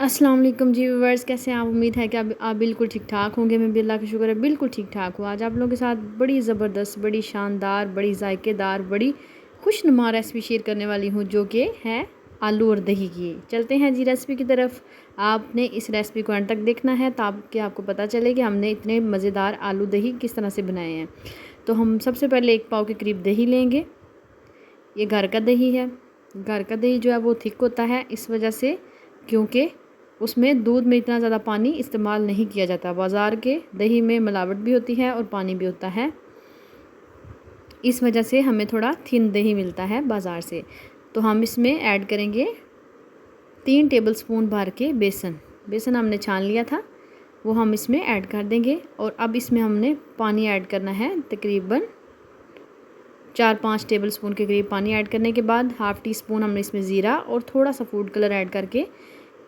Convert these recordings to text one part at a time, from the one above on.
अस्सलाम वालेकुम जी व्यूअर्स, कैसे हैं आप। उम्मीद है कि आप बिल्कुल ठीक ठाक होंगे। मैं भी अल्लाह का शुक्र है बिल्कुल ठीक ठाक हूँ। आज आप लोगों के साथ बड़ी ज़बरदस्त, बड़ी शानदार, बड़ी जायकेदार, बड़ी खुशनुमा रेसिपी शेयर करने वाली हूँ, जो कि है आलू और दही की। चलते हैं जी रेसिपी की तरफ। आपने इस रेसिपी को अंत तक देखना है ताकि आपको पता चले कि हमने इतने मज़ेदार आलू दही किस तरह से बनाए हैं। तो हम सबसे पहले 1 पाव के करीब दही लेंगे। ये घर का दही है। घर का दही जो है वो थिक होता है, इस वजह से क्योंकि उसमें दूध में इतना ज़्यादा पानी इस्तेमाल नहीं किया जाता। बाज़ार के दही में मिलावट भी होती है और पानी भी होता है, इस वजह से हमें थोड़ा थिन दही मिलता है बाज़ार से। तो हम इसमें ऐड करेंगे 3 टेबलस्पून भर के बेसन हमने छान लिया था, वो हम इसमें ऐड कर देंगे। और अब इसमें हमने पानी ऐड करना है, तकरीबन 4-5 टेबलस्पून के करीब पानी ऐड करने के बाद हाफ़ टी स्पून हमने इसमें ज़ीरा और थोड़ा सा फूड कलर ऐड करके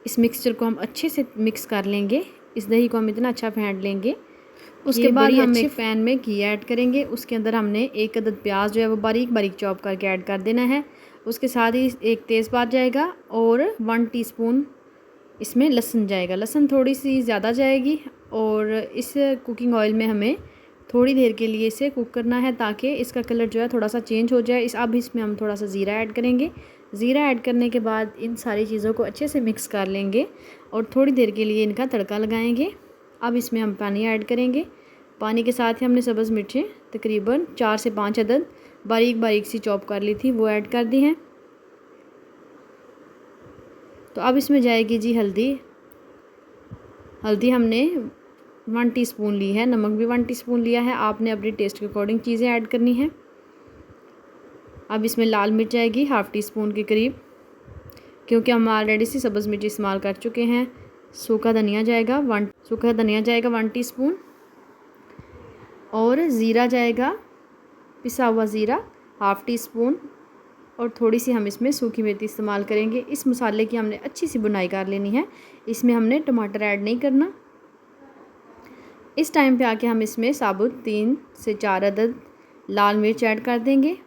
इस मिक्सचर को हम अच्छे से मिक्स कर लेंगे। इस दही को हम इतना अच्छा फेंट लेंगे। उसके बाद हम एक पैन में घी ऐड करेंगे। उसके अंदर हमने 1 अदद प्याज जो है वो बारीक बारीक चॉप करके ऐड कर देना है। उसके साथ ही एक तेज़पात जाएगा और 1 टीस्पून इसमें लहसुन जाएगा। लहसुन थोड़ी सी ज़्यादा जाएगी और इस कुकिंग ऑयल में हमें थोड़ी देर के लिए इसे कुक करना है ताकि इसका कलर जो है थोड़ा सा चेंज हो जाए। अब इसमें हम थोड़ा सा ज़ीरा ऐड करेंगे। ज़ीरा ऐड करने के बाद इन सारी चीज़ों को अच्छे से मिक्स कर लेंगे और थोड़ी देर के लिए इनका तड़का लगाएंगे। अब इसमें हम पानी ऐड करेंगे। पानी के साथ ही हमने सब्ज़ मिर्चें तकरीबन 4 से 5 अदद बारीक बारीक सी चॉप कर ली थी, वो ऐड कर दी हैं। तो अब इसमें जाएगी जी हल्दी हमने 1 टीस्पून ली है। नमक भी 1 टीस्पून लिया है। आपने अपने टेस्ट के अकॉर्डिंग चीज़ें ऐड करनी हैं। अब इसमें लाल मिर्च आएगी हाफ़ टी स्पून के करीब, क्योंकि हम ऑलरेडी से सब्ज़ मिर्च इस्तेमाल कर चुके हैं। सूखा धनिया जाएगा 1 टीस्पून और ज़ीरा जाएगा, पिसा हुआ ज़ीरा हाफ़ टी स्पून और थोड़ी सी हम इसमें सूखी मेथी इस्तेमाल करेंगे। इस मसाले की हमने अच्छी सी बुनाई कर लेनी है। इसमें हमने टमाटर ऐड नहीं करना। इस टाइम पे आके हम इसमें साबुत 3 से 4 अदद लाल मिर्च ऐड कर देंगे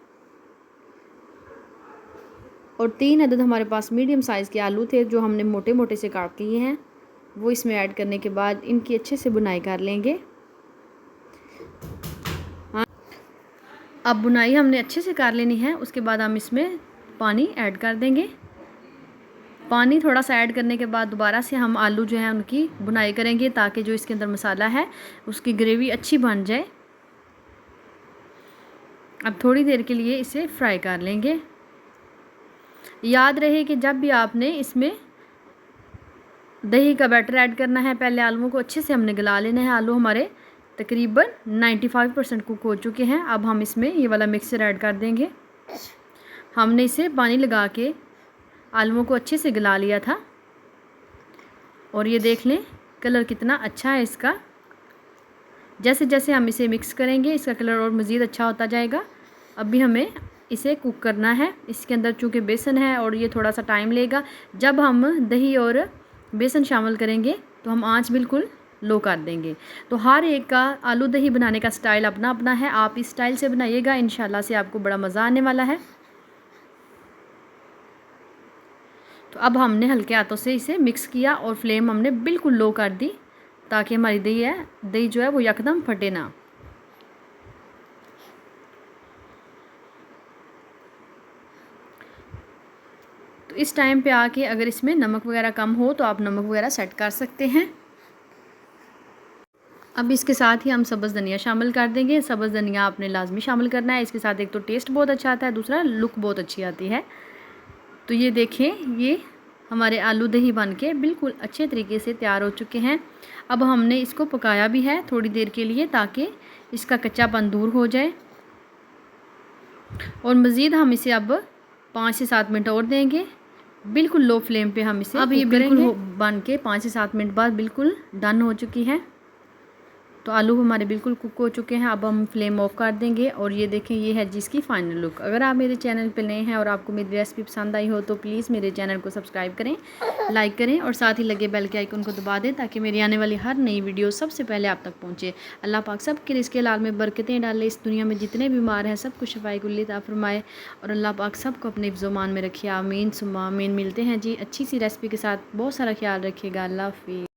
और 3 अदद हमारे पास मीडियम साइज़ के आलू थे जो हमने मोटे मोटे से काट लिए हैं, वो इसमें ऐड करने के बाद इनकी अच्छे से बुनाई कर लेंगे। अब बुनाई हमने अच्छे से कर लेनी है। उसके बाद हम इसमें पानी ऐड कर देंगे। पानी थोड़ा सा ऐड करने के बाद दोबारा से हम आलू जो है उनकी बुनाई करेंगे ताकि जो इसके अंदर मसाला है उसकी ग्रेवी अच्छी बन जाए। अब थोड़ी देर के लिए इसे फ्राई कर लेंगे। याद रहे कि जब भी आपने इसमें दही का बैटर ऐड करना है, पहले आलूओं को अच्छे से हमने गला लेना है। आलू हमारे तकरीबन 95% कुक हो चुके हैं। अब हम इसमें ये वाला मिक्सचर ऐड कर देंगे। हमने इसे पानी लगा के आलूओं को अच्छे से गला लिया था और ये देख लें कलर कितना अच्छा है इसका। जैसे जैसे हम इसे मिक्स करेंगे इसका कलर और मज़ीद अच्छा होता जाएगा। अब भी हमें इसे कुक करना है। इसके अंदर चूँकि बेसन है और ये थोड़ा सा टाइम लेगा। जब हम दही और बेसन शामिल करेंगे तो हम आंच बिल्कुल लो कर देंगे। तो हर एक का आलू दही बनाने का स्टाइल अपना अपना है। आप इस स्टाइल से बनाइएगा, इंशाल्लाह से आपको बड़ा मज़ा आने वाला है। तो अब हमने हल्के हाथों से इसे मिक्स किया और फ्लेम हमने बिल्कुल लो कर दी ताकि हमारी दही जो है वो यकदम फटे ना। तो इस टाइम पे आके अगर इसमें नमक वगैरह कम हो तो आप नमक वगैरह सेट कर सकते हैं। अब इसके साथ ही हम सब्ज़ धनिया शामिल कर देंगे। सब्ज़ धनिया आपने लाजमी शामिल करना है। इसके साथ एक तो टेस्ट बहुत अच्छा आता है, दूसरा लुक बहुत अच्छी आती है। तो ये देखें, ये हमारे आलू दही बन के बिल्कुल अच्छे तरीके से तैयार हो चुके हैं। अब हमने इसको पकाया भी है थोड़ी देर के लिए ताकि इसका कच्चापन दूर हो जाए और मज़ीद हम इसे अब 5 से 7 मिनट और देंगे। बिल्कुल लो फ्लेम पे हम इसे अब ये बिल्कुल बन के 5 से 7 मिनट बाद बिल्कुल डन हो चुकी है। तो आलू हमारे बिल्कुल कुक हो चुके हैं। अब हम फ्लेम ऑफ कर देंगे और ये देखें ये है जिसकी फ़ाइनल लुक। अगर आप मेरे चैनल पे नए हैं और आपको मेरी रेसिपी पसंद आई हो तो प्लीज़ मेरे चैनल को सब्सक्राइब करें, लाइक करें और साथ ही लगे बेल के आइकन को दबा दें ताकि मेरी आने वाली हर नई वीडियो सबसे पहले आप तक पहुँचे। अल्लाह पाक सब के रिज़्क़ हलाल में बरकतें डाले, इस दुनिया में जितने बीमार हैं सबको शफ़ाए कुल्ली अता फ़रमाए और अल्लाह पाक सबको अपने हिफ्ज़-ओ-मान में रखे। आमीन सुम्मा आमीन। मिलते हैं जी अच्छी सी रेसिपी के साथ। बहुत सारा ख्याल रखिएगा। अल्लाह हाफ़िज़।